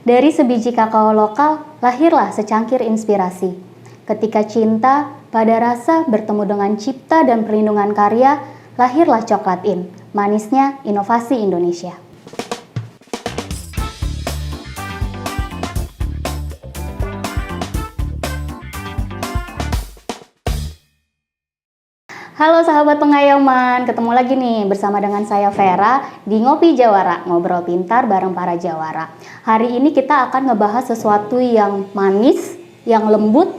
Dari sebiji kakao lokal, lahirlah secangkir inspirasi. Ketika cinta, pada rasa bertemu dengan cipta dan perlindungan karya, lahirlah Coklat In, manisnya inovasi Indonesia. Halo sahabat pengayoman, ketemu lagi nih bersama dengan saya Vera di Ngopi Jawara, ngobrol pintar bareng para Jawara. Hari ini kita akan ngebahas sesuatu yang manis, yang lembut,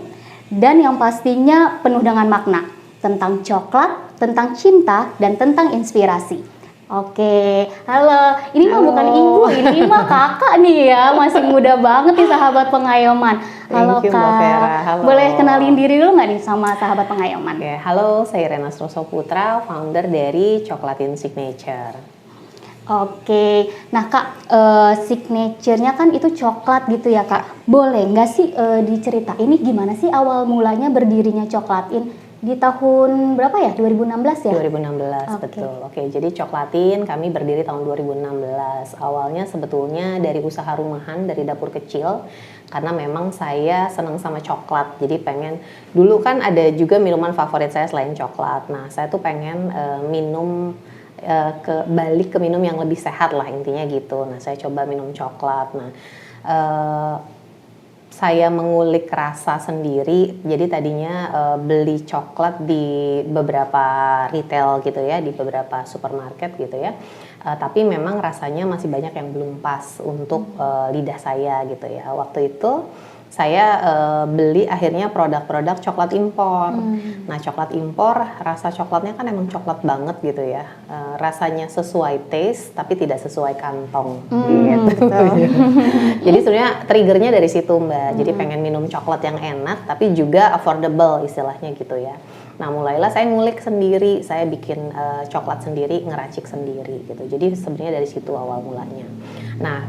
dan yang pastinya penuh dengan makna. Tentang coklat, tentang cinta, dan tentang inspirasi. Oke, halo. Ini mah bukan ibu, ini mah kakak nih ya, masih muda banget nih sahabat pengayoman. Halo Thank you, Kak, Mbak Vera. Halo. Boleh kenalin diri dulu nggak nih sama sahabat pengayoman? Oke, halo, saya Rena Sroso Putra, founder dari Coklat In Signature. Oke, nah Kak, signature-nya kan itu coklat gitu ya Kak. Boleh nggak sih diceritain ini gimana sih awal mulanya berdirinya Coklat In? Di tahun berapa ya? 2016 ya? 2016, betul. Oke, jadi Coklat In kami berdiri tahun 2016. Awalnya sebetulnya dari usaha rumahan, dari dapur kecil. Karena memang saya senang sama coklat, jadi pengen, dulu kan ada juga minuman favorit saya selain coklat. Nah, saya tuh pengen minum, balik ke minum yang lebih sehat lah intinya gitu. Nah, saya coba minum coklat. Nah, saya mengulik rasa sendiri, jadi tadinya beli coklat di beberapa retail gitu ya, di beberapa supermarket gitu ya, tapi memang rasanya masih banyak yang belum pas untuk lidah saya gitu ya. Waktu itu saya beli akhirnya produk-produk coklat impor. Nah, coklat impor rasa coklatnya kan emang coklat banget gitu ya, rasanya sesuai taste tapi tidak sesuai kantong gitu. Jadi sebenarnya triggernya dari situ Mbak. Jadi pengen minum coklat yang enak tapi juga affordable istilahnya gitu ya. Nah, mulailah saya ngulik sendiri, saya bikin coklat sendiri, ngeracik sendiri gitu. Jadi sebenarnya dari situ awal mulanya. Nah,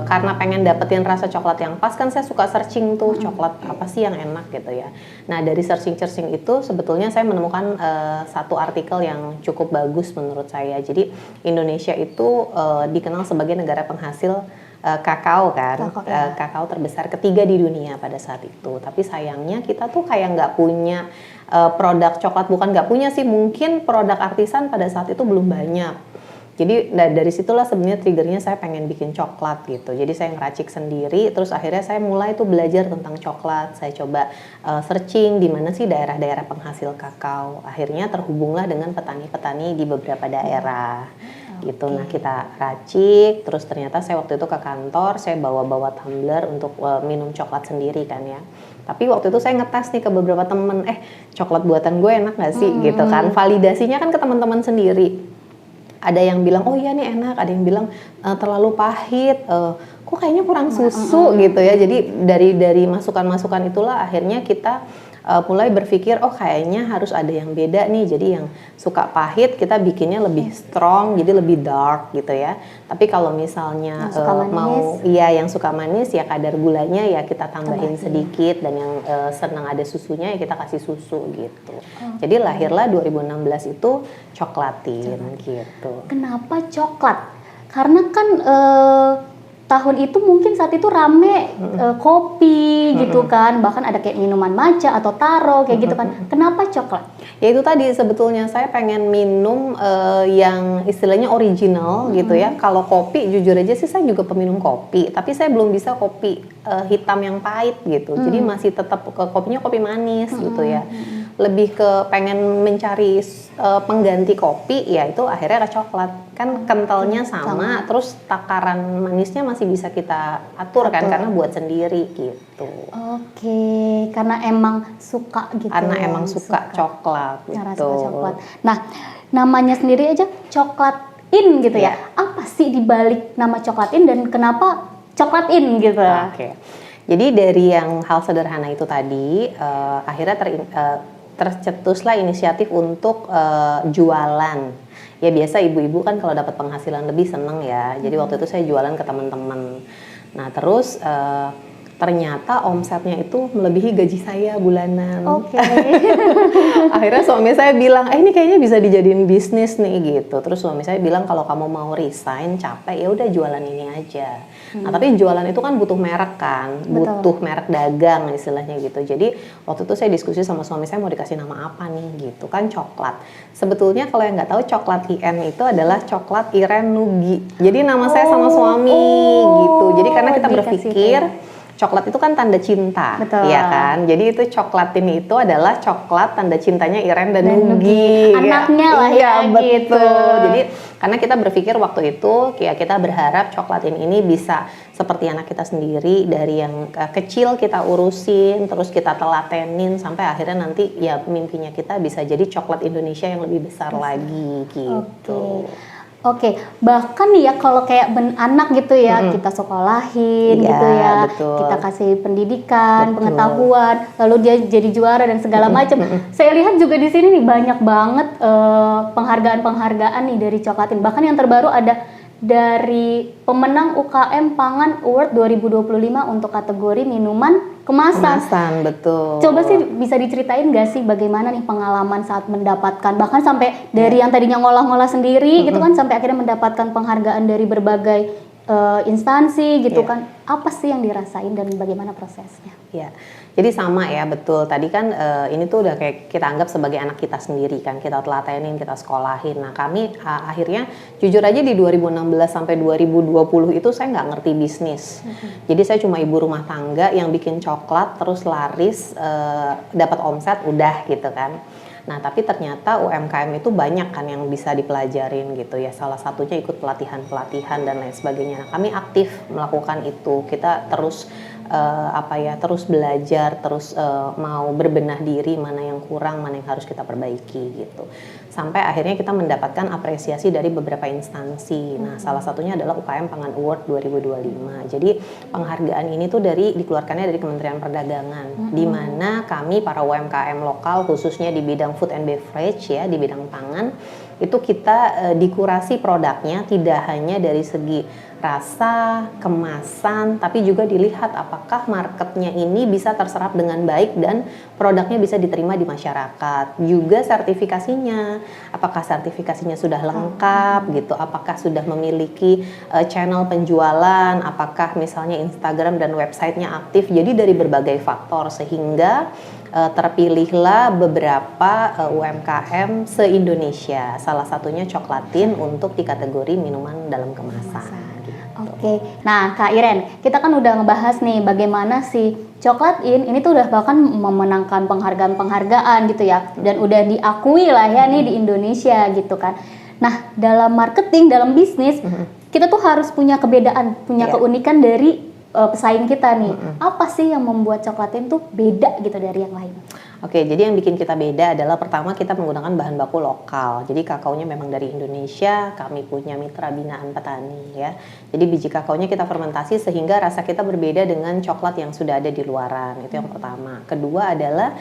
karena pengen dapetin rasa coklat yang pas kan saya suka searching tuh coklat apa sih yang enak gitu ya. Nah, dari searching itu sebetulnya saya menemukan satu artikel yang cukup bagus menurut saya. Jadi Indonesia itu dikenal sebagai negara penghasil kakao kan, kakao terbesar ketiga di dunia pada saat itu. Tapi sayangnya kita tuh kayak nggak punya produk coklat, bukan nggak punya sih, mungkin produk artisan pada saat itu belum banyak. Jadi dari situlah sebenarnya triggernya saya pengen bikin coklat gitu. Jadi saya ngeracik sendiri, terus akhirnya saya mulai tuh belajar tentang coklat. Saya coba searching di mana sih daerah-daerah penghasil kakao. Akhirnya terhubunglah dengan petani-petani di beberapa daerah. Gitu. Nah, kita racik, terus ternyata saya waktu itu ke kantor, saya bawa tumbler untuk minum coklat sendiri kan ya. Tapi waktu itu saya ngetes nih ke beberapa temen, coklat buatan gue enak gak sih gitu kan. Validasinya kan ke teman-teman sendiri. Ada yang bilang, oh iya nih enak, ada yang bilang terlalu pahit, kok kayaknya kurang susu gitu ya. Jadi dari masukan-masukan itulah akhirnya kita mulai berpikir, oh kayaknya harus ada yang beda nih. Jadi yang suka pahit kita bikinnya lebih strong, jadi lebih dark gitu ya. Tapi kalau misalnya yang suka manis ya kadar gulanya ya kita tambahin sedikit, dan yang senang ada susunya ya kita kasih susu gitu. Jadi lahirlah 2016 itu Coklat In gitu. Kenapa coklat? Karena kan tahun itu mungkin saat itu rame kopi gitu kan, bahkan ada kayak minuman matcha atau taro kayak gitu kan. Kenapa coklat? Ya itu tadi sebetulnya saya pengen minum yang istilahnya original gitu ya. Kalau kopi jujur aja sih saya juga peminum kopi, tapi saya belum bisa kopi hitam yang pahit gitu. Jadi masih tetap kopinya kopi manis gitu ya. Lebih ke pengen mencari pengganti kopi, ya itu akhirnya ke coklat. Kan kentalnya sama, terus takaran manisnya masih bisa kita atur kan, karena buat sendiri gitu. Oke, karena emang suka gitu. Karena emang suka coklat gitu. Karena suka coklat. Nah, namanya sendiri aja Coklat In gitu ya. Apa sih dibalik nama Coklat In dan kenapa Coklat In gitu? Oke. Jadi dari yang hal sederhana itu tadi, akhirnya tercetuslah inisiatif untuk jualan. Ya biasa ibu-ibu kan kalau dapat penghasilan lebih seneng ya. Jadi waktu itu saya jualan ke teman-teman. Nah terus ternyata omsetnya itu melebihi gaji saya bulanan. Oke. Akhirnya suami saya bilang, ini kayaknya bisa dijadiin bisnis nih gitu. Terus suami saya bilang kalau kamu mau resign capek ya udah jualan ini aja. Nah tapi jualan itu kan butuh merek kan, butuh merek dagang istilahnya gitu. Jadi waktu itu saya diskusi sama suami saya mau dikasih nama apa nih gitu kan, coklat. Sebetulnya kalau yang nggak tahu coklat IN itu adalah coklat Iren Nugi. Jadi nama saya sama suami gitu. Jadi karena kita berpikir coklat itu kan tanda cinta, ya kan? Jadi itu coklat ini itu adalah coklat tanda cintanya Iren dan Nugi. Anaknya lah ya, gitu. Jadi karena kita berpikir waktu itu, ya kita berharap coklat ini bisa seperti anak kita sendiri, dari yang kecil kita urusin, terus kita telatenin sampai akhirnya nanti ya mimpinya kita bisa jadi coklat Indonesia yang lebih besar lagi gitu. Oke, bahkan nih ya kalau kayak anak gitu ya, kita sekolahin gitu ya, betul. kita kasih pendidikan, pengetahuan, lalu dia jadi juara dan segala macam. Saya lihat juga di sini nih banyak banget penghargaan-penghargaan nih dari Coklatin. Bahkan yang terbaru ada dari pemenang UKM Pangan Award 2025 untuk kategori minuman kemasan. Betul. Coba sih bisa diceritain gak sih bagaimana nih pengalaman saat mendapatkan, bahkan sampai dari yang tadinya ngolah-ngolah sendiri gitu kan, sampai akhirnya mendapatkan penghargaan dari berbagai instansi gitu kan. Apa sih yang dirasain dan bagaimana prosesnya? Ya, jadi sama ya, betul. Tadi kan ini tuh udah kayak kita anggap sebagai anak kita sendiri kan, kita telatenin, kita sekolahin. Nah kami akhirnya jujur aja di 2016 sampai 2020 itu saya nggak ngerti bisnis. Jadi saya cuma ibu rumah tangga yang bikin coklat terus laris, dapat omset udah gitu kan. Nah tapi ternyata UMKM itu banyak kan yang bisa dipelajarin gitu ya. Salah satunya ikut pelatihan-pelatihan dan lain sebagainya. Nah kami aktif melakukan itu. Kita terus terus belajar, terus mau berbenah diri mana yang kurang, mana yang harus kita perbaiki gitu. Sampai akhirnya kita mendapatkan apresiasi dari beberapa instansi. Nah, salah satunya adalah UKM Pangan Award 2025. Jadi penghargaan ini tuh dikeluarkannya dari Kementerian Perdagangan, di mana kami para UMKM lokal khususnya di bidang food and beverage ya, di bidang pangan, itu kita dikurasi produknya tidak hanya dari segi rasa, kemasan, tapi juga dilihat apakah marketnya ini bisa terserap dengan baik dan produknya bisa diterima di masyarakat. Juga sertifikasinya, apakah sertifikasinya sudah lengkap gitu, apakah sudah memiliki channel penjualan, apakah misalnya Instagram dan websitenya aktif. Jadi dari berbagai faktor sehingga terpilihlah beberapa UMKM se-Indonesia, salah satunya Coklatin untuk di kategori minuman dalam kemasan. Oke, nah Kak Iren, kita kan udah ngebahas nih bagaimana si Coklatin ini tuh udah bahkan memenangkan penghargaan-penghargaan gitu ya, dan udah diakui lah ya nih di Indonesia gitu kan. Nah dalam marketing, dalam bisnis, kita tuh harus punya kebedaan, punya keunikan dari pesaing kita nih. Apa sih yang membuat Coklatin tuh beda gitu dari yang lain? Oke, jadi yang bikin kita beda adalah pertama kita menggunakan bahan baku lokal. Jadi kakaonya memang dari Indonesia, kami punya mitra binaan petani ya. Jadi biji kakaonya kita fermentasi sehingga rasa kita berbeda dengan coklat yang sudah ada di luaran. Itu yang pertama. Kedua adalah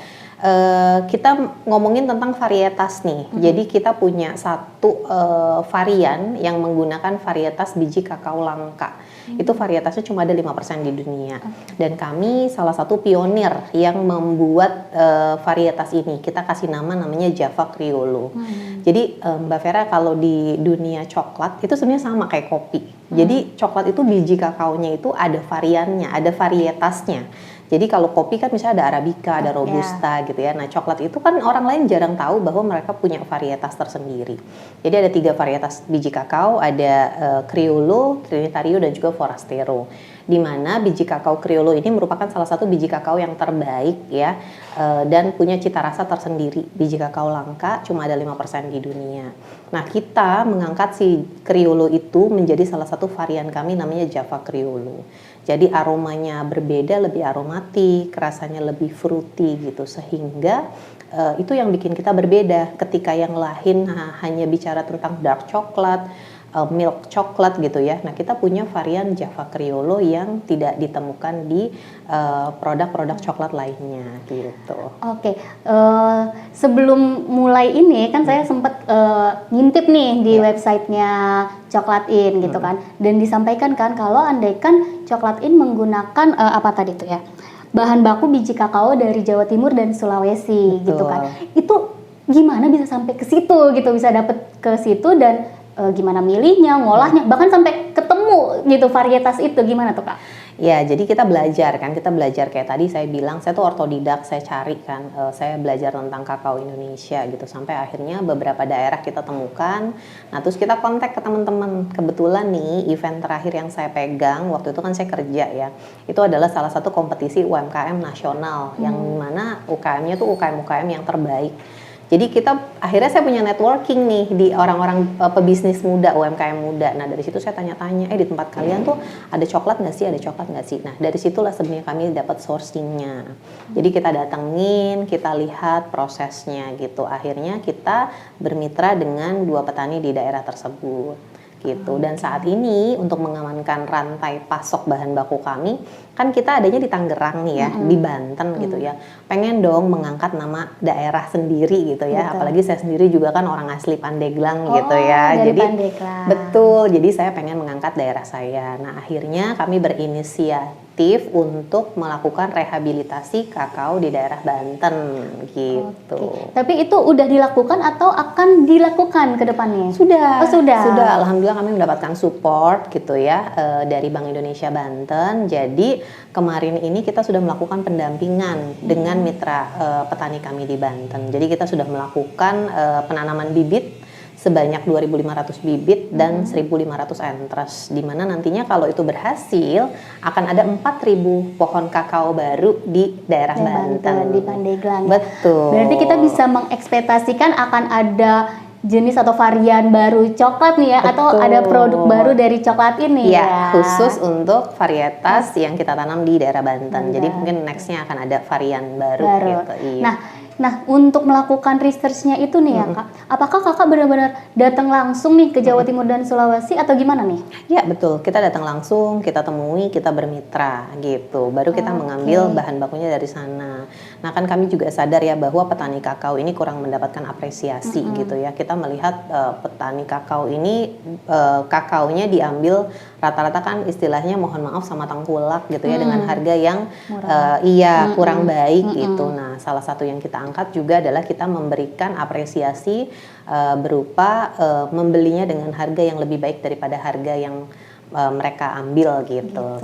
kita ngomongin tentang varietas nih. Jadi kita punya satu varian yang menggunakan varietas biji kakao langka. Itu varietasnya cuma ada 5% di dunia. Dan kami salah satu pionir yang membuat varietas ini. Kita kasih namanya Java Criollo. Jadi Mbak Vera, kalau di dunia coklat itu sebenarnya sama kayak kopi. Jadi coklat itu biji kakaonya itu ada variannya, ada varietasnya. Jadi kalau kopi kan misalnya ada Arabica, ada Robusta gitu ya. Nah coklat itu kan orang lain jarang tahu bahwa mereka punya varietas tersendiri. Jadi ada 3 varietas biji kakao, ada Criollo, Trinitario dan juga Forastero. Di mana biji kakao Criollo ini merupakan salah satu biji kakao yang terbaik ya, dan punya cita rasa tersendiri. Biji kakao langka cuma ada 5% di dunia. Nah kita mengangkat si Criollo itu menjadi salah satu varian kami namanya Java Criollo. Jadi aromanya berbeda, lebih aromatik, rasanya lebih fruity gitu, sehingga itu yang bikin kita berbeda. Ketika yang lain hanya bicara tentang dark coklat, milk coklat gitu ya. Nah, kita punya varian Java Criollo yang tidak ditemukan di produk-produk coklat lainnya gitu. Oke, sebelum mulai ini kan saya sempat ngintip nih di websitenya Coklat In gitu kan, dan disampaikan kan kalau andaikan Coklat In menggunakan apa tadi tuh ya, bahan baku biji kakao dari Jawa Timur dan Sulawesi. Betul. Gitu kan. Itu gimana bisa sampai ke situ gitu, bisa dapet ke situ dan gimana milihnya, ngolahnya, bahkan sampai ketemu gitu varietas itu, gimana tuh Kak? Ya, jadi kita belajar kayak tadi saya bilang, saya tuh otodidak, saya cari kan, saya belajar tentang kakao Indonesia gitu, sampai akhirnya beberapa daerah kita temukan. Nah, terus kita kontak ke teman-teman. Kebetulan nih, event terakhir yang saya pegang, waktu itu kan saya kerja ya, itu adalah salah satu kompetisi UMKM nasional, yang mana UKM-nya tuh UKM-UKM yang terbaik. Jadi akhirnya saya punya networking nih di orang-orang pebisnis muda, UMKM muda. Nah, dari situ saya tanya-tanya, di tempat kalian tuh ada coklat nggak sih? Ada coklat nggak sih? Nah, dari situlah sebenarnya kami dapat sourcingnya. Jadi kita datengin, kita lihat prosesnya gitu. Akhirnya kita bermitra dengan 2 petani di daerah tersebut gitu. Dan saat ini untuk mengamankan rantai pasok bahan baku kami, kan kita adanya di Tangerang nih ya, di Banten gitu ya. Pengen dong mengangkat nama daerah sendiri gitu ya. Betul. Apalagi saya sendiri juga kan orang asli Pandeglang gitu ya. Dari Jadi Pandeglang. betul. Jadi saya pengen mengangkat daerah saya. Nah, akhirnya kami berinisiatif untuk melakukan rehabilitasi kakao di daerah Banten gitu. Oke. Tapi itu udah dilakukan atau akan dilakukan ke depannya? Sudah. Oh, sudah. Sudah, alhamdulillah kami mendapatkan support gitu ya dari Bank Indonesia Banten. Jadi kemarin ini kita sudah melakukan pendampingan dengan mitra petani kami di Banten. Jadi kita sudah melakukan penanaman bibit sebanyak 2.500 bibit dan 1.500 entres, di mana nantinya kalau itu berhasil akan ada 4.000 pohon kakao baru di daerah Banten. Di Pandeglang. Betul. Berarti kita bisa mengekspektasikan akan ada jenis atau varian baru coklat nih ya. Betul. Atau ada produk baru dari coklat ini ya. Khusus untuk varietas yang kita tanam di daerah Banten. Jadi mungkin nextnya akan ada varian baru. Gitu. Iya. Nah, untuk melakukan research-nya itu nih ya Kak, apakah Kakak benar-benar datang langsung nih ke Jawa Timur dan Sulawesi atau gimana nih? Ya betul, kita datang langsung, kita temui, kita bermitra gitu. Baru kita mengambil bahan bakunya dari sana. Nah, kan kami juga sadar ya bahwa petani kakao ini kurang mendapatkan apresiasi gitu ya. Kita melihat petani kakao ini kakaonya diambil rata-rata kan istilahnya mohon maaf sama tengkulak gitu ya, dengan harga yang kurang baik gitu. Nah, salah satu yang kita angkat juga adalah kita memberikan apresiasi berupa membelinya dengan harga yang lebih baik daripada harga yang mereka ambil gitu.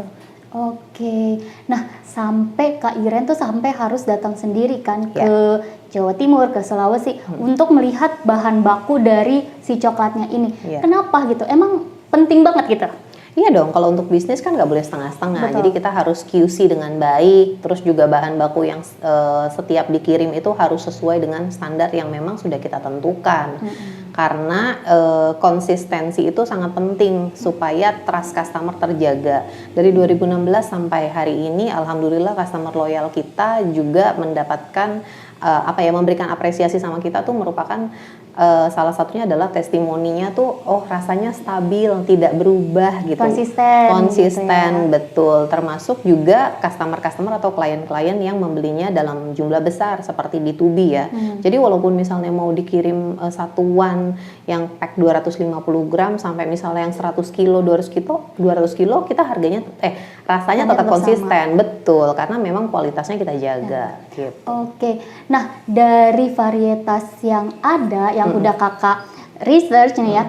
Oke, nah sampai Kak Iren tuh sampai harus datang sendiri kan ke Jawa Timur, ke Sulawesi untuk melihat bahan baku dari si coklatnya ini. Kenapa gitu? Emang penting banget gitu? Iya dong, kalau untuk bisnis kan nggak boleh setengah-setengah. Jadi kita harus QC dengan baik, terus juga bahan baku yang setiap dikirim itu harus sesuai dengan standar yang memang sudah kita tentukan. Karena konsistensi itu sangat penting supaya trust customer terjaga. Dari 2016 sampai hari ini, alhamdulillah customer loyal kita juga mendapatkan memberikan apresiasi sama kita tuh merupakan salah satunya adalah testimoninya tuh rasanya stabil, tidak berubah gitu. Konsisten gitu ya. Betul. Termasuk juga customer atau klien-klien yang membelinya dalam jumlah besar seperti B2B ya. Jadi walaupun misalnya mau dikirim satuan yang pack 250 gram sampai misalnya yang 100 kilo, 200 kilo kita harganya rasanya tetap konsisten. Betul, karena memang kualitasnya kita jaga gitu. Oke. Nah, dari varietas yang ada yang udah Kakak research nih ya,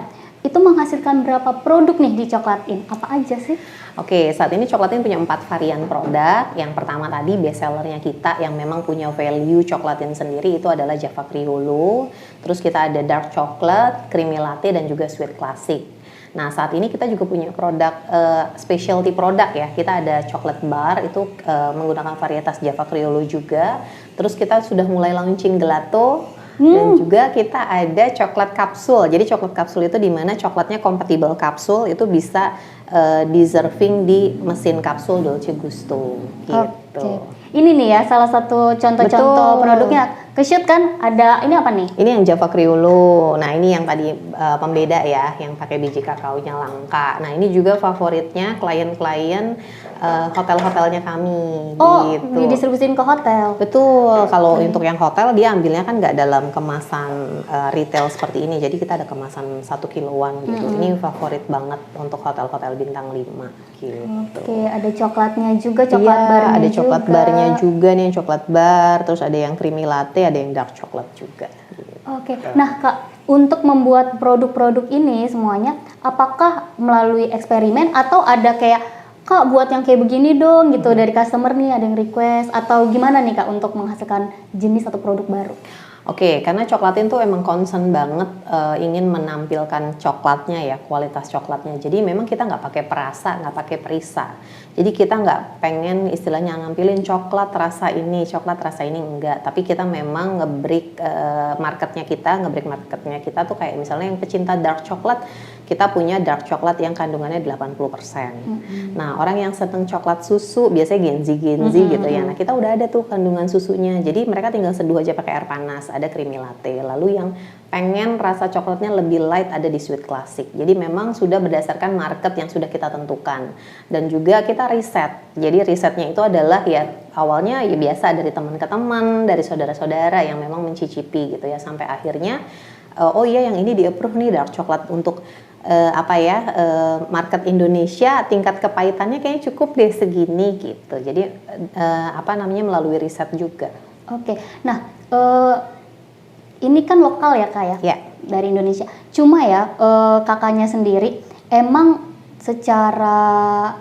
itu menghasilkan berapa produk nih di Coklat In? Apa aja sih? Oke, saat ini Coklat In punya 4 varian produk. Yang pertama tadi best sellernya kita yang memang punya value Coklat In sendiri itu adalah Java Criollo. Terus kita ada dark chocolate, creamy latte, dan juga sweet classic. Nah, saat ini kita juga punya produk specialty produk ya. Kita ada coklat bar itu menggunakan varietas Java Criollo juga. Terus kita sudah mulai launching gelato. Dan juga kita ada coklat kapsul. Jadi coklat kapsul itu di mana coklatnya compatible kapsul, itu bisa deserving di mesin kapsul Dolce Gusto gitu. Ini nih ya salah satu contoh-contoh produknya. Ke-shoot kan ada ini apa nih? Ini yang Java Criollo. Nah, ini yang tadi pembeda ya, yang pakai biji kakaonya langka. Nah, ini juga favoritnya klien-klien hotel-hotelnya kami Oh, gitu. didistribusin ke hotel. Betul, kalau untuk yang hotel dia ambilnya kan nggak dalam kemasan retail seperti ini, jadi kita ada kemasan 1 kiloan gitu. Ini favorit banget untuk hotel-hotel bintang 5 gitu. Oke, ada coklatnya juga, coklat Iya, barnya ada juga. coklat barnya juga nih, coklat bar, terus ada yang creamy latte, ada yang dark coklat juga. Gitu. Oke, nah Kak, untuk membuat produk-produk ini semuanya, apakah melalui eksperimen atau ada kayak Kak buat yang kayak begini dong gitu dari customer nih ada yang request atau gimana nih Kak untuk menghasilkan jenis atau produk baru? Oke, karena coklatin tuh emang concern banget ingin menampilkan coklatnya ya, kualitas coklatnya. Jadi memang kita nggak pakai perasa, nggak pakai perisa. Jadi kita nggak pengen istilahnya nampilin coklat rasa ini enggak. Tapi kita memang nge-break marketnya kita tuh kayak misalnya yang pecinta dark coklat, kita punya dark coklat yang kandungannya 80%. Nah, orang yang seneng coklat susu biasanya Genzi gitu ya. Nah, kita udah ada tuh kandungan susunya. Jadi mereka tinggal seduh aja pakai air panas, ada creamy latte. Lalu yang pengen rasa coklatnya lebih light ada di sweet classic. Jadi memang sudah berdasarkan market yang sudah kita tentukan. Dan juga kita riset. Jadi risetnya itu adalah ya awalnya ya biasa dari teman ke teman, dari saudara-saudara yang memang mencicipi gitu ya sampai akhirnya oh iya yang ini di-approve nih dark coklat untuk market Indonesia tingkat kepahitannya kayaknya cukup deh segini gitu. Jadi melalui riset juga. Oke, nah ini kan lokal ya Kak ya, Ya. dari Indonesia. Cuma ya kakaknya sendiri emang secara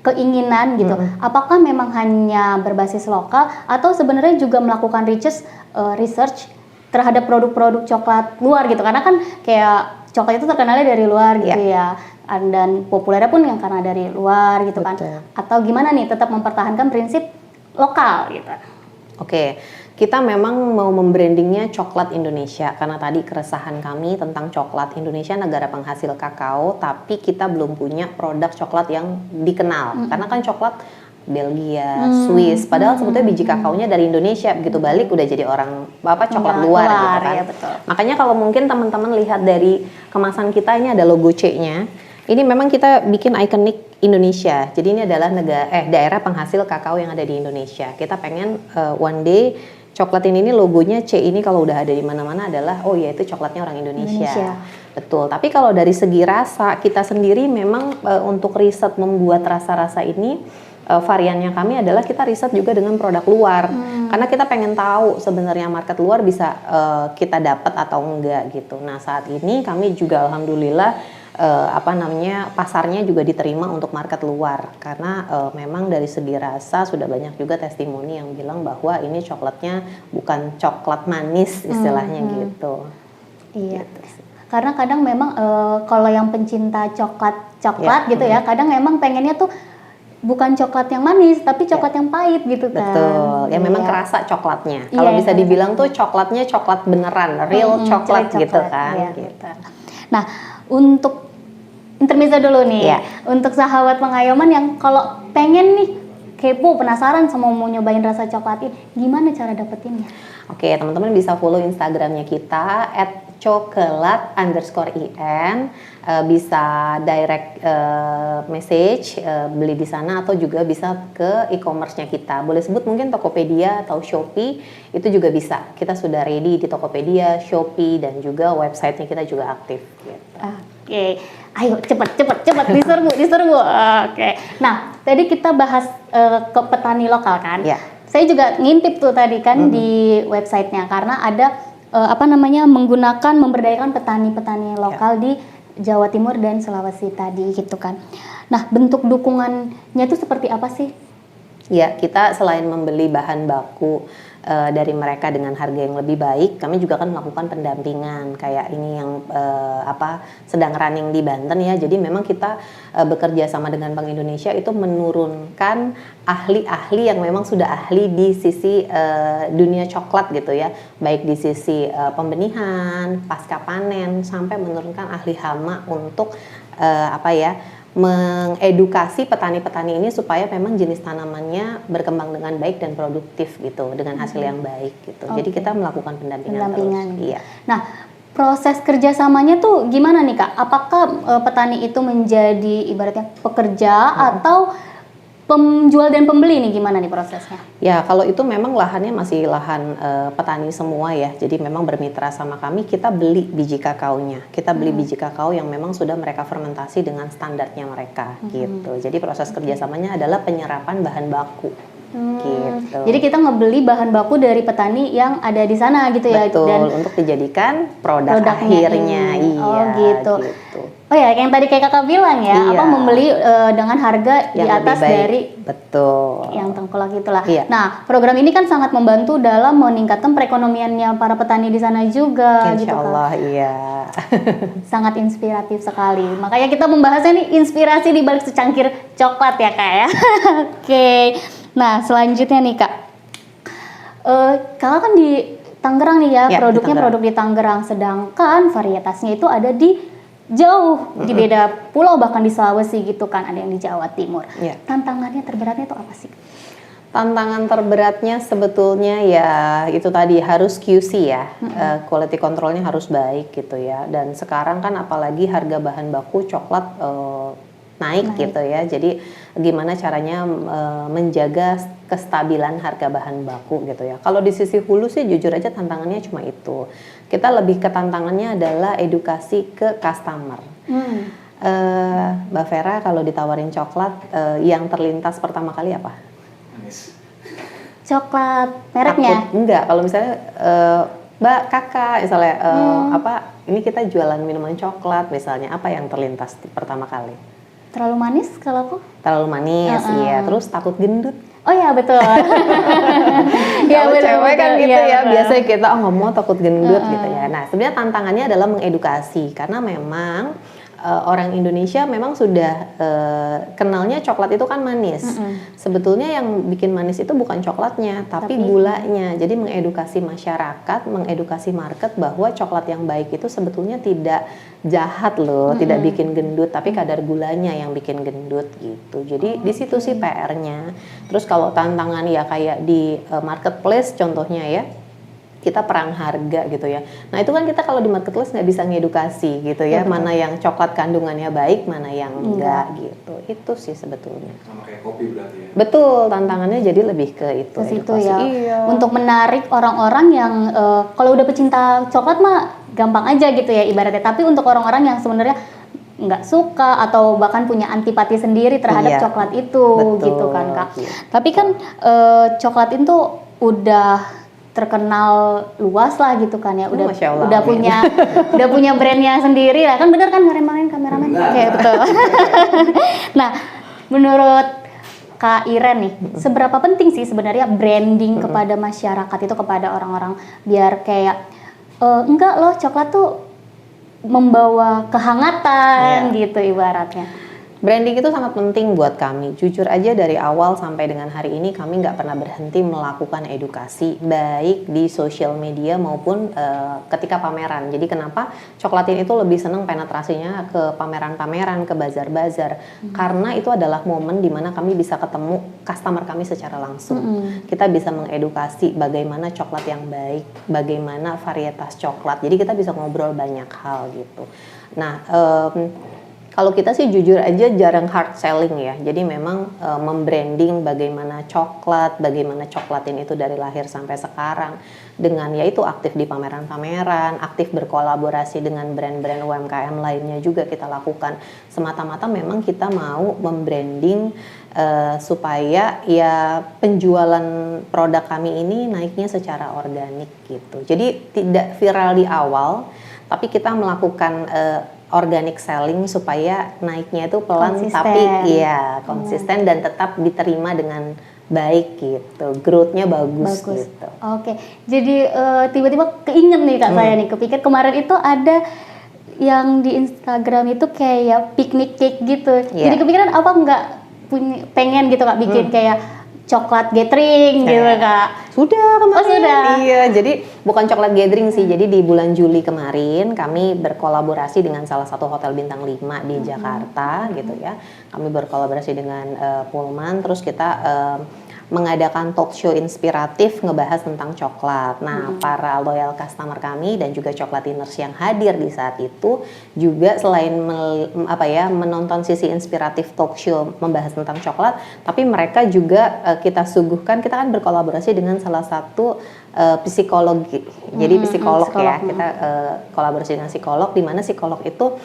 keinginan gitu. Apakah memang hanya berbasis lokal atau sebenarnya juga melakukan research terhadap produk-produk coklat luar gitu? Karena kan kayak coklat itu terkenalnya dari luar gitu ya. Dan populernya pun yang karena dari luar gitu kan. Betul. Atau gimana nih tetap mempertahankan prinsip lokal gitu? Oke, kita memang mau membrandingnya coklat Indonesia karena tadi keresahan kami tentang coklat Indonesia negara penghasil kakao, tapi kita belum punya produk coklat yang dikenal. Karena kan coklat Belgia, Swiss, padahal sebetulnya biji kakaonya dari Indonesia, begitu balik udah jadi orang coklat luar gitu kan. Ya, betul. Makanya kalau mungkin teman-teman lihat dari kemasan kita ini ada logo C-nya. Ini memang kita bikin ikonik Indonesia. Jadi ini adalah daerah penghasil kakao yang ada di Indonesia. Kita pengen one day coklat ini logonya C ini kalau udah ada di mana-mana adalah oh ya itu coklatnya orang Indonesia. Betul. Tapi kalau dari segi rasa kita sendiri memang untuk riset membuat rasa-rasa ini variannya kami adalah kita riset juga dengan produk luar. Karena kita pengen tahu sebenarnya market luar bisa kita dapat atau enggak gitu. Nah, saat ini kami juga alhamdulillah pasarnya juga diterima untuk market luar karena memang dari segi rasa sudah banyak juga testimoni yang bilang bahwa ini coklatnya bukan coklat manis istilahnya gitu. Iya. Gitu. Karena kadang memang kalau yang pencinta coklat gitu ya, kadang memang pengennya tuh bukan coklat yang manis tapi coklat yang pahit gitu kan. Betul. Ya memang kerasa coklatnya. Kalau bisa dibilang tuh coklatnya coklat beneran, real coklat gitu kan. Gitu. Nah, untuk intermezzo dulu nih, untuk sahabat pengayoman yang kalau pengen nih kepo, penasaran sama mau nyobain rasa coklat ini, gimana cara dapetinnya? Oke, teman-teman bisa follow Instagramnya kita @coklat_in, bisa direct message beli di sana atau juga bisa ke e-commerce-nya kita. Boleh sebut mungkin Tokopedia atau Shopee, itu juga bisa. Kita sudah ready di Tokopedia, Shopee dan juga website-nya kita juga aktif. Gitu. Oke, ayo cepat diserbu. Oke. Nah, tadi kita bahas ke petani lokal kan? Ya. Saya juga ngintip tuh tadi kan di websitenya karena ada memberdayakan petani-petani lokal di Jawa Timur dan Sulawesi tadi gitu kan. Nah, bentuk dukungannya itu seperti apa sih? Ya, kita selain membeli bahan baku dari mereka dengan harga yang lebih baik, kami juga akan melakukan pendampingan kayak ini yang sedang running di Banten ya. Jadi memang kita bekerja sama dengan Bank Indonesia itu menurunkan ahli-ahli yang memang sudah ahli di sisi dunia coklat gitu ya, baik di sisi pembenihan, pasca panen sampai menurunkan ahli hama untuk mengedukasi petani-petani ini supaya memang jenis tanamannya berkembang dengan baik dan produktif gitu, dengan hasil yang baik gitu. Jadi kita melakukan pendampingan terus. Iya. Nah, proses kerjasamanya tuh gimana nih Kak? Apakah petani itu menjadi ibaratnya pekerja atau penjual dan pembeli nih, gimana nih prosesnya? Ya, kalau itu memang lahannya masih lahan petani semua ya. Jadi memang bermitra sama kami, kita beli biji kakaonya. Kita beli biji kakao yang memang sudah mereka fermentasi dengan standarnya mereka gitu. Jadi proses kerjasamanya adalah penyerapan bahan baku. Gitu. Jadi kita ngebeli bahan baku dari petani yang ada di sana gitu ya. Betul, dan untuk dijadikan produk akhirnya. ini. Iya, Oh gitu. gitu. Oh ya, yang tadi kayak kakak bilang ya, Iya. apa membeli dengan harga Yang di atas lebih baik. dari Betul. yang tengkulak itulah. Iya. Nah, program ini kan sangat membantu dalam meningkatkan perekonomiannya para petani di sana juga, gitu Insya kan. Allah, iya. Sangat inspiratif sekali. Makanya kita membahasnya nih inspirasi di balik secangkir coklat ya Kak ya. Oke. Nah, selanjutnya nih Kak. Kakak kan di Tangerang nih ya, Ya, produknya di Tangerang. produk di Tangerang, sedangkan varietasnya itu ada di jauh, di beda pulau, bahkan di Sulawesi gitu kan, ada yang di Jawa Timur. Ya. Tantangannya terberatnya itu apa sih? Tantangan terberatnya sebetulnya ya itu tadi, harus QC ya, quality controlnya harus baik gitu ya. Dan sekarang kan apalagi harga bahan baku coklat naik gitu ya. Jadi gimana caranya menjaga kestabilan harga bahan baku gitu ya. Kalau di sisi hulu sih jujur aja tantangannya cuma itu. Kita lebih ke tantangannya adalah edukasi ke customer. Mbak Vera, kalau ditawarin coklat, yang terlintas pertama kali apa? Coklat mereknya? Takut, enggak. Kalau misalnya Mbak, kakak, misalnya apa? Ini kita jualan minuman coklat, misalnya apa yang terlintas pertama kali? Terlalu manis kalau aku? Terlalu manis, iya. Terus takut gendut. Oh ya betul. Kalau cewek kan gitu ya, betul. biasanya kita nggak mau takut gendut gitu ya. Nah, sebenarnya tantangannya adalah mengedukasi, karena memang orang Indonesia memang sudah kenalnya coklat itu kan manis. Sebetulnya yang bikin manis itu bukan coklatnya, tapi gulanya. Jadi mengedukasi masyarakat, mengedukasi market bahwa coklat yang baik itu sebetulnya tidak jahat loh, tidak bikin gendut, tapi kadar gulanya yang bikin gendut gitu. Jadi di situ sih PR-nya. Terus kalau tantangan ya kayak di marketplace contohnya ya, kita perang harga gitu ya. Nah itu kan kita kalau di marketplace nggak bisa ngedukasi gitu ya, mana yang coklat kandungannya baik, mana yang enggak gitu. Itu sih sebetulnya. Sama kayak kopi berarti ya? Betul, tantangannya jadi lebih ke itu. Ke situ edukasi. ya. Iya. Untuk menarik orang-orang yang kalau udah pecinta coklat mah gampang aja gitu ya ibaratnya. Tapi untuk orang-orang yang sebenarnya nggak suka atau bahkan punya antipati sendiri terhadap Iya. coklat itu. Betul, Gitu kan Kak. gitu. Tapi kan coklat itu udah terkenal luas lah gitu kan ya, udah Masya Allah, udah amin. punya brandnya sendiri lah kan, bener kan kameramen? Oke betul. Nah menurut Kak Iren nih, seberapa penting sih sebenarnya branding kepada masyarakat itu, kepada orang-orang, biar kayak enggak loh coklat tuh membawa kehangatan gitu ibaratnya. Branding itu sangat penting buat kami. Jujur aja dari awal sampai dengan hari ini kami nggak pernah berhenti melakukan edukasi baik di sosial media maupun ketika pameran. Jadi kenapa coklatin itu lebih seneng penetrasinya ke pameran-pameran, ke bazar-bazar, karena itu adalah momen dimana kami bisa ketemu customer kami secara langsung. Kita bisa mengedukasi bagaimana coklat yang baik, bagaimana varietas coklat. Jadi kita bisa ngobrol banyak hal gitu. Nah, kalau kita sih jujur aja jarang hard selling ya. Jadi memang membranding bagaimana coklatin itu dari lahir sampai sekarang, dengan yaitu aktif di pameran-pameran, aktif berkolaborasi dengan brand-brand UMKM lainnya juga kita lakukan. Semata-mata memang kita mau membranding supaya ya penjualan produk kami ini naiknya secara organik gitu. Jadi tidak viral di awal, tapi kita melakukan organic selling supaya naiknya itu pelan Konsisten. tapi iya konsisten dan tetap diterima dengan baik gitu, growth-nya bagus. Gitu. Oke, jadi tiba-tiba keinget nih Kak saya nih, kepikir kemarin itu ada yang di Instagram itu kayak picnic cake gitu. Iya. Jadi kepikiran apa pengen gitu Kak bikin kayak coklat gathering gitu Kak. Sudah kemarin. Oh, sudah. Iya, jadi bukan coklat gathering sih. Jadi di bulan Juli kemarin kami berkolaborasi dengan salah satu hotel bintang 5 di Jakarta gitu ya. Kami berkolaborasi dengan Pullman, terus kita mengadakan talk show inspiratif ngebahas tentang coklat. Nah, para loyal customer kami dan juga coklatiners yang hadir di saat itu juga selain menonton sisi inspiratif talk show membahas tentang coklat, tapi mereka juga kita suguhkan, kita kan berkolaborasi dengan salah satu psikologi. Jadi psikolog ya, kita kolaborasi dengan psikolog, di mana psikolog itu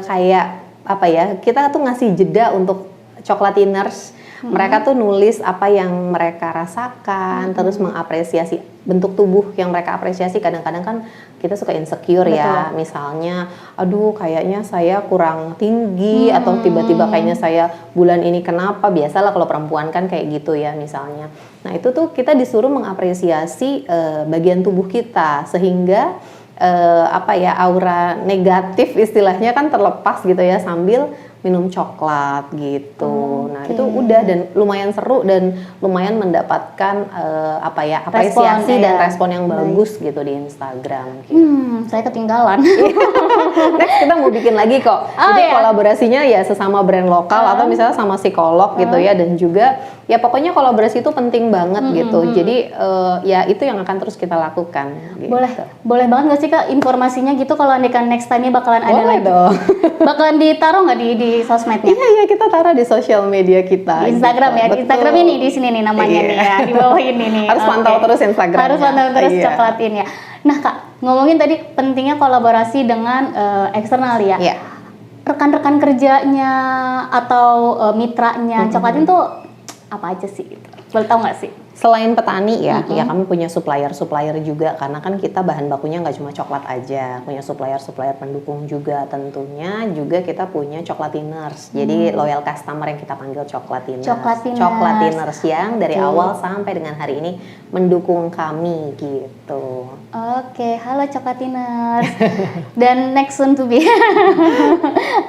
kayak kita tuh ngasih jeda untuk coklatiners. Mereka tuh nulis apa yang mereka rasakan, terus mengapresiasi bentuk tubuh yang mereka apresiasi. Kadang-kadang kan kita suka insecure. Betul. Ya, misalnya, aduh kayaknya saya kurang tinggi, atau tiba-tiba kayaknya saya bulan ini kenapa, biasalah kalau perempuan kan kayak gitu ya misalnya. Nah itu tuh kita disuruh mengapresiasi bagian tubuh kita, sehingga aura negatif istilahnya kan terlepas gitu ya, sambil minum coklat gitu. Nah itu udah, dan lumayan seru dan lumayan mendapatkan apresiasi dan respon yang bagus gitu di Instagram. Gitu. Saya ketinggalan. Next kita mau bikin lagi kok. Jadi kolaborasinya ya sesama brand lokal atau misalnya sama psikolog gitu ya, dan juga ya pokoknya kolaborasi itu penting banget gitu. Jadi ya itu yang akan terus kita lakukan. Gitu. Boleh banget nggak sih Kak informasinya gitu, kalau andikan next time-nya bakalan ada lagi? Dong. Bakalan ditaruh nggak di sosmednya? Iya, kita taruh di sosial media kita. Di Instagram gitu. Ya. Betul. Instagram ini di sini nih namanya nih ya, di bawah ini nih. Harus pantau terus Instagram. Harus pantau terus coklatin ya. Nah Kak, ngomongin tadi pentingnya kolaborasi dengan eksternal ya. Iya. Rekan-rekan kerjanya atau mitranya coklatin tuh apa aja sih gitu? Boleh tahu nggak sih? Selain petani ya, ya kami punya supplier juga, karena kan kita bahan bakunya nggak cuma coklat aja, punya supplier pendukung juga tentunya. Juga kita punya coklatiners, jadi loyal customer yang kita panggil coklatiners yang dari awal sampai dengan hari ini mendukung kami gitu. Oke, halo coklatiners dan next soon to be.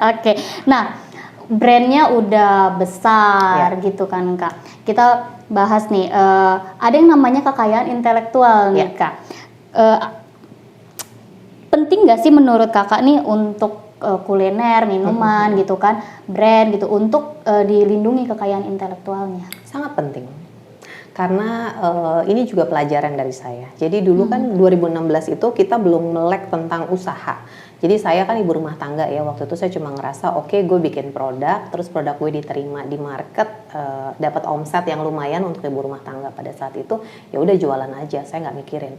Oke, nah brandnya udah besar gitu kan Kak. Kita bahas nih, ada yang namanya kekayaan intelektual nih Kak. Penting gak sih menurut Kakak nih untuk kuliner, minuman gitu kan, brand gitu, untuk dilindungi kekayaan intelektualnya? Sangat penting. Karena ini juga pelajaran dari saya. Jadi dulu kan 2016 itu kita belum melek tentang usaha. Jadi saya kan ibu rumah tangga ya, waktu itu saya cuma ngerasa oke, gue bikin produk, terus produk gue diterima di market, dapat omset yang lumayan untuk ibu rumah tangga pada saat itu, ya udah jualan aja, saya nggak mikirin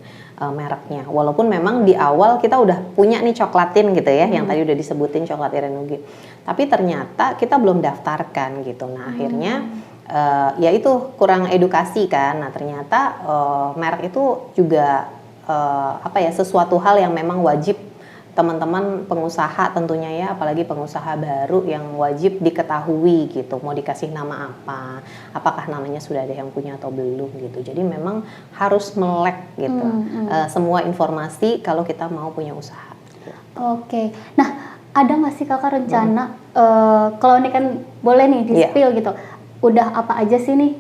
mereknya. Walaupun memang di awal kita udah punya nih coklatin gitu ya, yang tadi udah disebutin coklat Irenugi, tapi ternyata kita belum daftarkan gitu. Nah akhirnya ya itu kurang edukasi kan. Nah ternyata merek itu juga sesuatu hal yang memang wajib teman-teman pengusaha tentunya ya, apalagi pengusaha baru yang wajib diketahui gitu, mau dikasih nama apa, apakah namanya sudah ada yang punya atau belum gitu. Jadi memang harus melek gitu semua informasi kalau kita mau punya usaha gitu. Oke, nah ada nggak sih Kakak rencana kalau ini kan boleh nih di spill gitu, udah apa aja sih nih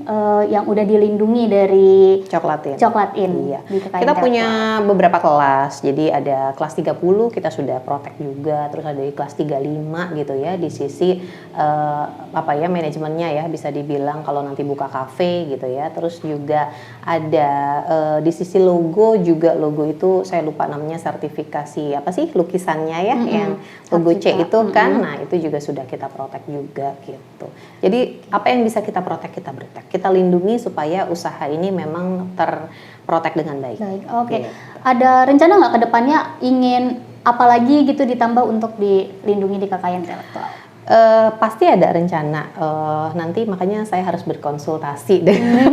yang udah dilindungi dari coklatin? Iya. Kita punya beberapa kelas. Jadi ada kelas 30 kita sudah protect juga, terus ada di kelas 35 gitu ya, di sisi manajemennya ya, bisa dibilang kalau nanti buka kafe gitu ya. Terus juga ada di sisi logo juga, logo itu saya lupa namanya, sertifikasi apa sih lukisannya ya, yang logo C itu kan. Nah, itu juga sudah kita protect juga gitu. Jadi apa yang bisa kita protect, kita lindungi supaya usaha ini memang terprotek dengan baik. Oke. Gitu. Ada rencana nggak ke depannya ingin apalagi gitu ditambah untuk dilindungi di kekayaan intelektual? Pasti ada rencana, nanti makanya saya harus berkonsultasi dengan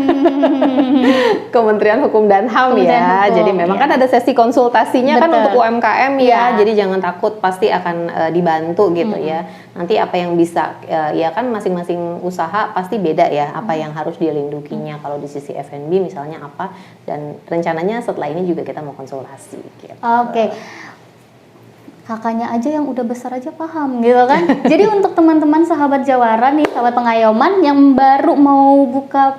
Kementerian Hukum dan HAM ya. Jadi memang kan ada sesi konsultasinya. Betul. Kan untuk UMKM ya, jadi jangan takut, pasti akan dibantu gitu ya. Nanti apa yang bisa, ya kan masing-masing usaha pasti beda ya, apa yang harus dilindunginya. Kalau di sisi F&B misalnya apa, dan rencananya setelah ini juga kita mau konsultasi gitu. Oke. Kakaknya aja yang udah besar aja paham gitu kan. Jadi untuk teman-teman sahabat Jawara nih, sahabat pengayoman yang baru mau buka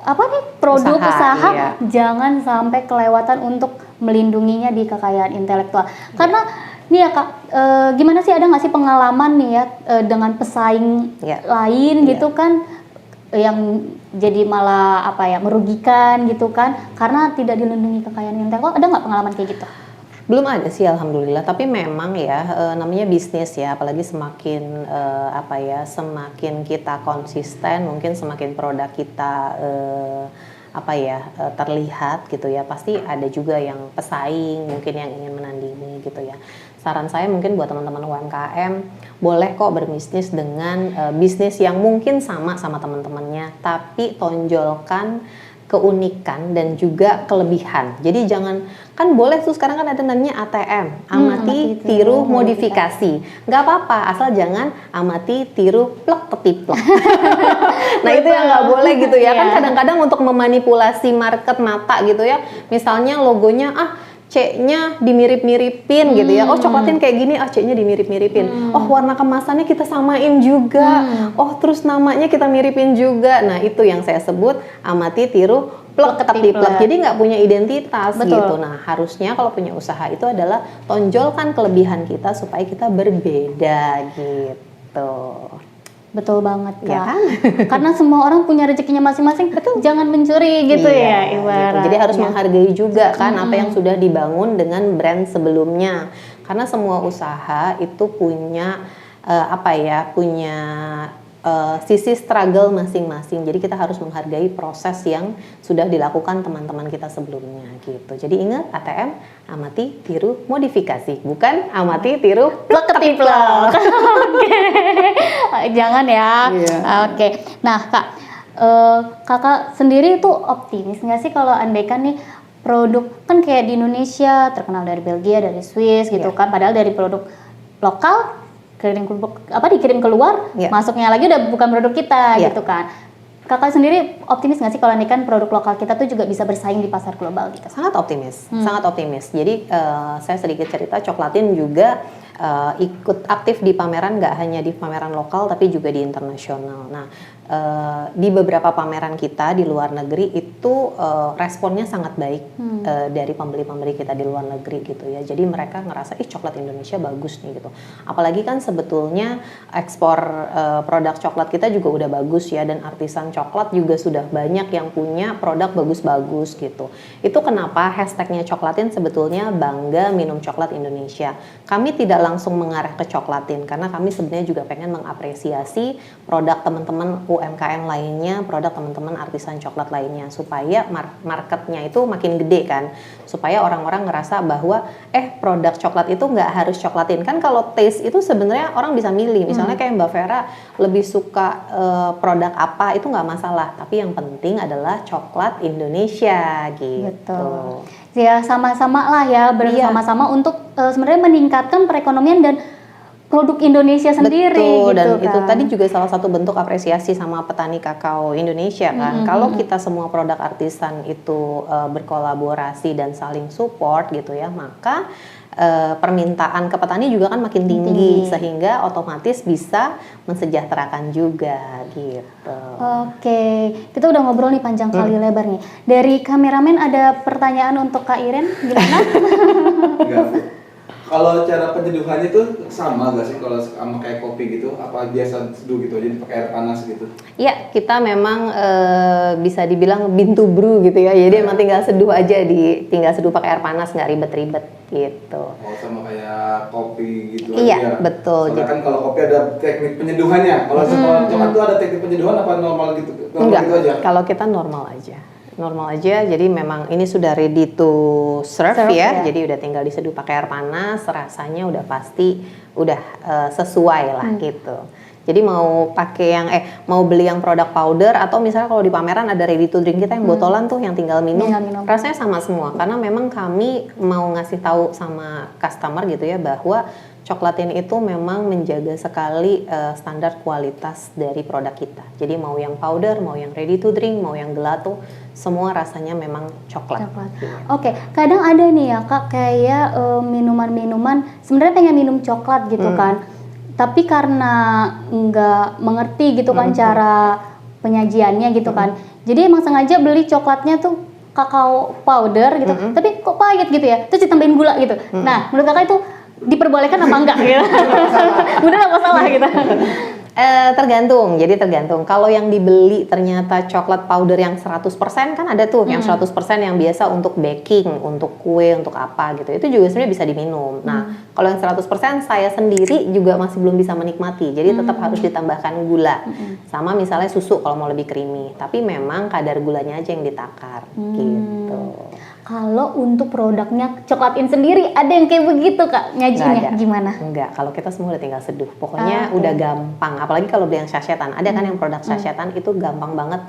apa nih produk usaha, iya. jangan sampai kelewatan untuk melindunginya di kekayaan intelektual. Karena nih ya Kak, gimana sih, ada nggak sih pengalaman nih ya dengan pesaing lain gitu kan yang jadi malah apa ya, merugikan gitu kan karena tidak dilindungi kekayaan intelektual? Ada nggak pengalaman kayak gitu? Belum ada sih alhamdulillah, tapi memang ya namanya bisnis ya, apalagi semakin semakin kita konsisten, mungkin semakin produk kita terlihat gitu ya, pasti ada juga yang pesaing mungkin yang ingin menandingi gitu ya. Saran saya mungkin buat teman-teman UMKM, boleh kok berbisnis dengan bisnis yang mungkin sama teman-temannya, tapi tonjolkan keunikan dan juga kelebihan. Jadi jangan, kan boleh tuh sekarang kan ada namanya ATM, amati, tiru, modifikasi. Nggak apa-apa, asal jangan amati, tiru, plek, ketiplek. Nah itu yang nggak boleh gitu ya. Kan kadang-kadang untuk memanipulasi market mata gitu ya. Misalnya logonya C-nya dimirip-miripin gitu ya. Oh coklatin kayak gini, C-nya dimirip-miripin. Oh warna kemasannya kita samain juga. Oh terus namanya kita miripin juga. Nah itu yang saya sebut amati, tiru, plek, ketiplek. Jadi nggak punya identitas. Betul. Gitu. Nah harusnya kalau punya usaha itu adalah tonjolkan kelebihan kita supaya kita berbeda gitu. Betul banget Kak. Ya kan? Karena semua orang punya rezekinya masing-masing. Betul. Jangan mencuri gitu ya ibarat. Gitu. Jadi harus menghargai juga kan apa yang sudah dibangun dengan brand sebelumnya. Karena semua usaha itu punya punya sisi struggle masing-masing. Jadi kita harus menghargai proses yang sudah dilakukan teman-teman kita sebelumnya gitu. Jadi ingat, ATM amati, tiru, modifikasi, bukan amati, tiru, plek, ketiplek. Jangan ya. Iya. Oke. Nah Kak, Kakak sendiri itu optimis nggak sih kalau andaikan nih produk kan kayak di Indonesia terkenal dari Belgia, dari Swiss gitu kan, padahal dari produk lokal dikirim keluar, masuknya lagi udah bukan produk kita gitu kan. Kakak sendiri optimis nggak sih kalau ini kan produk lokal kita tuh juga bisa bersaing di pasar global gitu? Sangat optimis, sangat optimis. Jadi saya sedikit cerita, Coklatin juga ikut aktif di pameran, nggak hanya di pameran lokal tapi juga di internasional. Nah di beberapa pameran kita di luar negeri itu responnya sangat baik dari pembeli-pembeli kita di luar negeri gitu ya. Jadi mereka ngerasa coklat Indonesia bagus nih gitu. Apalagi kan sebetulnya ekspor produk coklat kita juga udah bagus ya, dan artisan coklat juga sudah banyak yang punya produk bagus-bagus gitu. Itu kenapa hashtagnya Coklatin sebetulnya bangga minum coklat Indonesia. Kami tidak langsung mengarah ke Coklatin karena kami sebenarnya juga pengen mengapresiasi produk teman-teman UMKM lainnya, produk teman-teman artisan coklat lainnya, supaya marketnya itu makin gede kan, supaya orang-orang ngerasa bahwa produk coklat itu nggak harus Coklatin. Kan kalau taste itu sebenarnya orang bisa milih, misalnya kayak Mbak Vera lebih suka produk apa itu nggak masalah, tapi yang penting adalah coklat Indonesia gitu. Betul. Ya sama-sama lah ya, bersama-sama untuk sebenarnya meningkatkan perekonomian dan produk Indonesia sendiri. Betul, gitu dan kan. itu tadi juga salah satu bentuk apresiasi sama petani kakao Indonesia kan. Kalau kita semua produk artisan itu berkolaborasi dan saling support gitu ya, maka permintaan ke petani juga kan makin tinggi, sehingga otomatis bisa mensejahterakan juga gitu. Oke, kita udah ngobrol nih panjang kali lebar nih. Dari kameramen ada pertanyaan untuk Kak Iren, gimana? Kalau cara penyeduhannya itu sama nggak sih kalau sama kayak kopi gitu? Apa biasa seduh gitu aja pakai air panas gitu? Ya, kita memang bisa dibilang bintu brew gitu ya. Jadi emang tinggal seduh aja, tinggal seduh pakai air panas, nggak ribet-ribet gitu. Oh, sama kayak kopi gitu iya, aja. Betul. Soalnya kan kalau kopi ada teknik penyeduhannya. Kalau coklat tuh ada teknik penyeduhan apa normal gitu? Enggak, gitu aja? kalau kita normal aja. Normal aja, jadi memang ini sudah ready to serve ya. Jadi udah tinggal diseduh pakai air panas, rasanya udah pasti udah sesuai lah gitu. Jadi mau pakai yang mau beli yang produk powder, atau misalnya kalau di pameran ada ready to drink kita yang botolan tuh yang tinggal minum, rasanya sama semua. Karena memang kami mau ngasih tahu sama customer gitu ya bahwa Coklatin itu memang menjaga sekali standar kualitas dari produk kita. Jadi mau yang powder, mau yang ready to drink, mau yang gelato, semua rasanya memang coklat. Oke, kadang ada nih ya Kak, kayak minuman-minuman sebenarnya pengen minum coklat gitu kan, tapi karena nggak mengerti gitu kan cara penyajiannya gitu kan. Jadi emang sengaja beli coklatnya tuh kakao powder gitu, tapi kok pahit gitu ya, terus ditambahin gula gitu. Nah, menurut kakak itu diperbolehkan apa enggak gitu? Bener apa salah gitu? Tergantung, jadi tergantung. Kalau yang dibeli ternyata coklat powder yang 100% kan ada tuh yang 100% yang biasa untuk baking, untuk kue, untuk apa gitu. Itu juga sebenarnya bisa diminum. Nah, kalau yang 100% saya sendiri juga masih belum bisa menikmati. Jadi tetap harus ditambahkan gula. Sama misalnya susu kalau mau lebih creamy. Tapi memang kadar gulanya aja yang ditakar gitu. Kalau untuk produknya Coklatin sendiri ada yang kayak begitu Kak nyajinya gimana? Enggak, kalau kita semua udah tinggal seduh. Pokoknya udah gampang. Apalagi kalau beli yang sachet-an. Ada kan yang produk sachet-an itu gampang banget.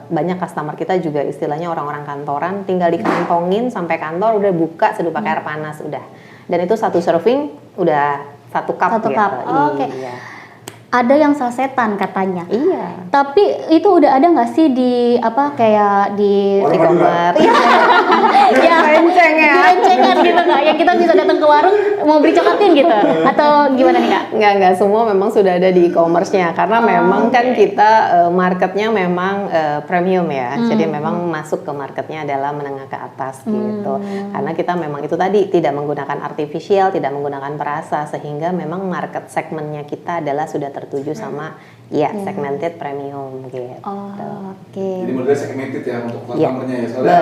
Banyak customer kita juga istilahnya orang-orang kantoran tinggal dikantongin sampai kantor udah buka seduh pakai air panas udah. Dan itu satu serving udah 1 cup gitu. Oke. Iya. Ada yang sasetan katanya. Iya. Tapi itu udah ada nggak sih di apa kayak di e-commerce? ya Renceng ya. Rencengan gitu Kak. Yang kita bisa datang ke warung mau beli coklatin gitu. Atau gimana nih Kak? Enggak semua memang sudah ada di e-commerce-nya karena memang kan kita marketnya memang premium ya. Jadi memang masuk ke marketnya adalah menengah ke atas gitu. Karena kita memang itu tadi tidak menggunakan artificial, tidak menggunakan perasa sehingga memang market segmennya kita adalah sudah tertuju sama segmented premium gitu. Oke. Jadi modelnya segmented ya untuk customer-nya ya. Soalnya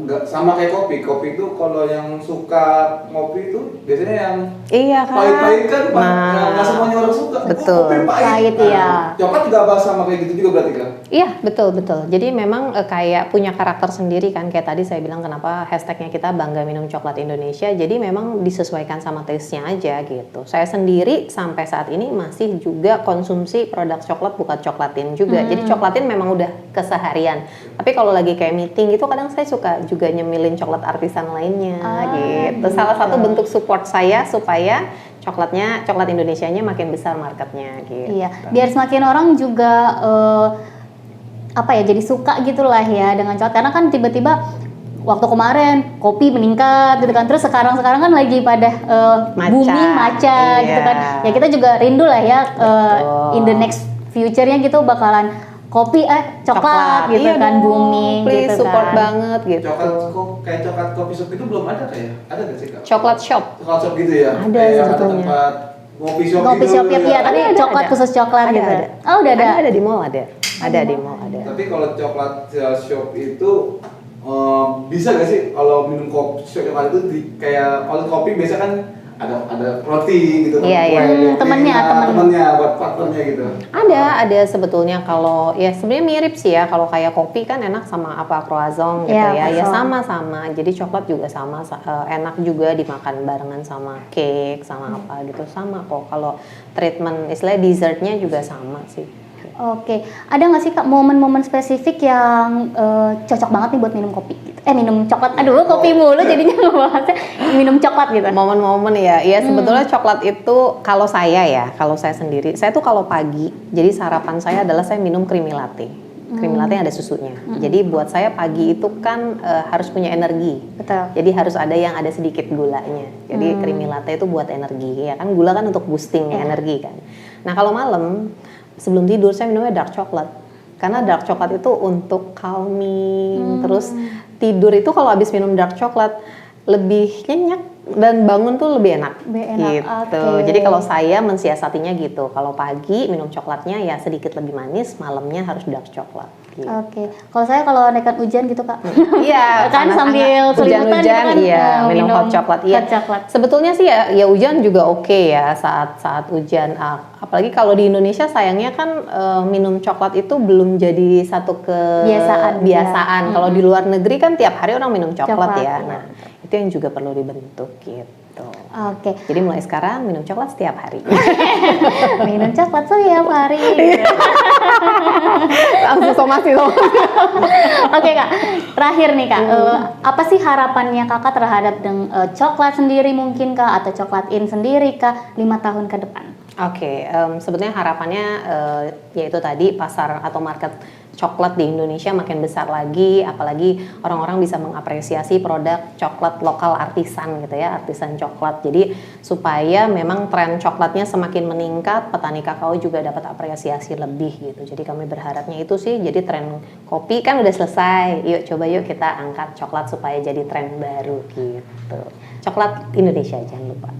nggak sama kayak kopi. Kopi itu kalau yang suka ngopi itu biasanya yang pahit-pahit kan, nggak semuanya orang suka. Betul. Kopi Pahit ya. Coklat juga sama kayak gitu juga berarti kan? Iya, betul. Jadi memang kayak punya karakter sendiri kan. Kayak tadi saya bilang kenapa hashtagnya kita bangga minum coklat Indonesia. Jadi memang disesuaikan sama taste-nya aja gitu. Saya sendiri sampai saat ini masih juga konsumsi produk coklat bukan coklatin juga. Jadi coklatin memang udah keseharian. Tapi kalau lagi kayak meeting gitu kadang saya suka juga nyemilin coklat artisan lainnya gitu. Salah satu bentuk support saya supaya coklat Indonesianya makin besar marketnya gitu. Iya, biar semakin orang juga jadi suka gitulah ya dengan coklat. Karena kan tiba-tiba waktu kemarin kopi meningkat gitu kan, terus sekarang kan lagi pada booming matcha gitu kan. Ya kita juga rindu lah ya in the next future-nya gitu bakalan kopi coklat gitu kan booming please gitu support kan. banget gitu. Kayak coklat kopi shop itu belum ada kayak? Ada nggak sih Kak? Coklat shop. Coklat shop gitu ya? Ada kayak sebetulnya. tempat kopi shop Kopi gitu. shop ya, tapi coklat khusus coklat gitu. Oh, udah ada. Ada di mall ada. Ada di mall ada. Tapi kalau coklat shop itu bisa gak sih kalau minum kopi coklat itu kayak kalau kopi biasa kan ada roti gitu, temennya buat partnernya gitu. Ada sebetulnya kalau ya sebenarnya mirip sih ya kalau kayak kopi kan enak sama apa croissant gitu ya sama-sama. Jadi coklat juga sama enak juga dimakan barengan sama cake sama apa gitu sama kok. Kalau treatment istilahnya dessertnya juga sama sih. Oke, ada nggak sih Kak momen-momen spesifik yang cocok banget nih buat minum kopi? Minum coklat. Aduh, kopi mulu jadinya ngebahasnya minum coklat gitu. Momen-momen ya sebetulnya coklat itu kalau saya sendiri, saya tuh kalau pagi, jadi sarapan saya adalah saya minum creamy latte. Creamy latte ada susunya. Jadi buat saya pagi itu kan harus punya energi. Betul. Jadi harus ada yang ada sedikit gulanya. Jadi creamy latte itu buat energi ya kan, gula kan untuk boosting energi kan. Nah kalau malam sebelum tidur saya minumnya dark chocolate. Karena dark chocolate itu untuk calming, terus tidur itu kalau habis minum dark chocolate lebih nyenyak dan bangun tuh lebih enak. Gitu. Okay. Jadi kalau saya mensiasatinya gitu. Kalau pagi minum coklatnya ya sedikit lebih manis, malamnya harus dark chocolate. Gitu. Oke. Kalau saya kalau nekat hujan gitu Kak. Iya, kan sambil selimutan hujan-hujan kan, minum hot chocolate. Iya. Sebetulnya sih ya hujan juga oke ya saat hujan. Apalagi kalau di Indonesia sayangnya kan minum coklat itu belum jadi satu kebiasaan. Kalau di luar negeri kan tiap hari orang minum coklat ya. Nah, itu yang juga perlu dibentuk gitu. Oke. Jadi mulai sekarang minum coklat setiap hari. Minum coklat setiap hari. Langsung somasi. Oke Kak, terakhir nih Kak, apa sih harapannya Kakak terhadap coklat sendiri mungkin Kak, atau Coklatin sendiri Kak 5 tahun ke depan? Oke, sebetulnya harapannya yaitu tadi pasar atau market coklat di Indonesia makin besar lagi, apalagi orang-orang bisa mengapresiasi produk coklat lokal artisan gitu ya, artisan coklat. Jadi supaya memang tren coklatnya semakin meningkat, petani kakao juga dapat apresiasi lebih gitu. Jadi kami berharapnya itu sih, jadi tren kopi kan udah selesai, yuk coba yuk kita angkat coklat supaya jadi tren baru gitu. Coklat Indonesia jangan lupa.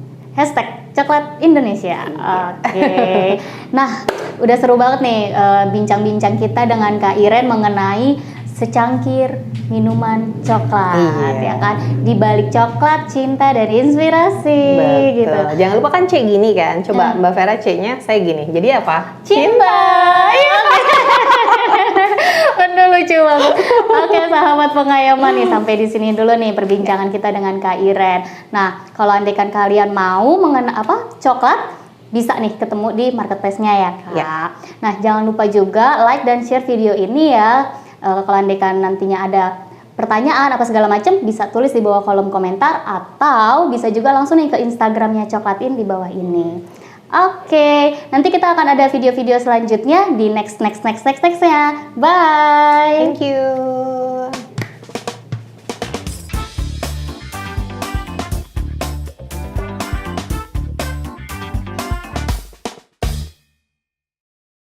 #coklat Indonesia. Oke. Nah, udah seru banget nih bincang-bincang kita dengan Kak Iren mengenai secangkir minuman coklat, ya kan? Di balik coklat, cinta dan inspirasi. Betul. Gitu. Jangan lupa kan C gini kan. Coba Mbak Vera C-nya saya gini. Jadi apa? Cinta. Bener, lucu banget. Oke, sahabat pengayoman nih, sampai di sini dulu nih perbincangan kita dengan Kak Iren. Nah, kalau andaikan kalian mau coklat, bisa nih ketemu di marketplace-nya ya, Kak. Ya. Nah, jangan lupa juga like dan share video ini ya. Kalau andaikan nantinya ada pertanyaan apa segala macam, bisa tulis di bawah kolom komentar atau bisa juga langsung nih ke Instagramnya Coklatin di bawah ini. Oke, nanti kita akan ada video-video selanjutnya di next-nya. Bye! Thank you.